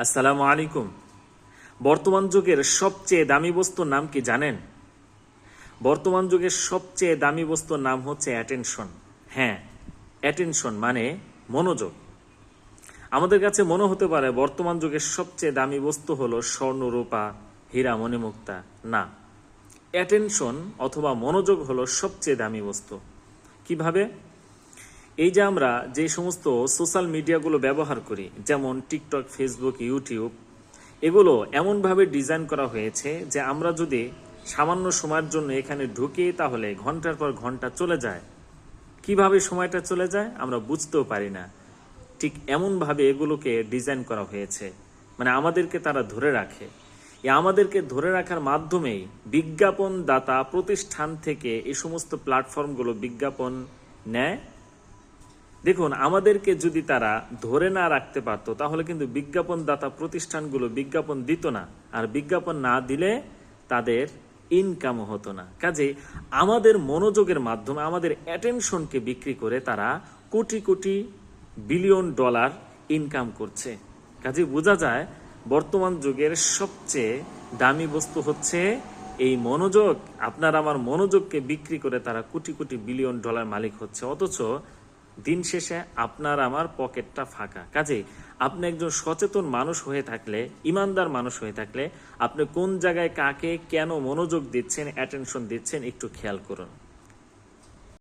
আসসালামু আলাইকুম। বর্তমান যুগের সবচেয়ে দামি বস্তুর নাম কি জানেন? বর্তমান যুগের সবচেয়ে দামি বস্তুর নাম হচ্ছে অ্যাটেনশন। হ্যাঁ, অ্যাটেনশন মানে মনোযোগ। আমাদের কাছে মনে হতে পারে বর্তমান যুগের সবচেয়ে দামি বস্তু হলো স্বর্ণ, রূপা, হীরা, মণিমুক্তা। না, অ্যাটেনশন অথবা মনোযোগ হলো সবচেয়ে দামি বস্তু। কিভাবে? এই যে আমরা যে সমস্ত সোশ্যাল মিডিয়াগুলো ব্যবহার করি, যেমন টিকটক, ফেসবুক, ইউটিউব, এগুলো এমনভাবে ডিজাইন করা হয়েছে যে আমরা যদি সামান্য সময়ের জন্য এখানে ঢুকি তাহলে ঘন্টার পর ঘন্টা চলে যায়। কিভাবে সময়টা চলে যায় আমরা বুঝতেও পারি না। ঠিক এমনভাবে এগুলোকে ডিজাইন করা হয়েছে, মানে আমাদেরকে তারা ধরে রাখে। আমাদেরকে ধরে রাখার মাধ্যমেই বিজ্ঞাপন দাতা প্রতিষ্ঠান থেকে এই সমস্ত প্ল্যাটফর্মগুলো বিজ্ঞাপন নেয়। দেখুন, আমাদেরকে যদি তারা ধরে না রাখতে পারতো তাহলে কিন্তু বিজ্ঞাপন দাতা প্রতিষ্ঠানগুলো বিজ্ঞাপন দিত না, আর বিজ্ঞাপন না দিলে তাদের ইনকামও হতো না। কাজে আমাদের মনোযোগের মাধ্যমে আমাদের অ্যাটেনশনকে বিক্রি করে তারা crore crore billion dollar income করছে। কাজে বোঝা যায় বর্তমান যুগের সবচেয়ে দামি বস্তু হচ্ছে এই মনোযোগ। আপনার আমার মনোযোগকে বিক্রি করে তারা কোটি কোটি বিলিয়ন ডলার মালিক হচ্ছে, অথচ দিন শেষে আপনার আমার পকেটটা ফাঁকা। কাজে আপনি একজন সচেতন মানুষ হয়ে থাকলে, ইমানদার মানুষ হয়ে থাকলে, আপনি কোন জায়গায় কাকে কেন মনোযোগ দিচ্ছেন, অ্যাটেনশন দিচ্ছেন একটু খেয়াল করুন।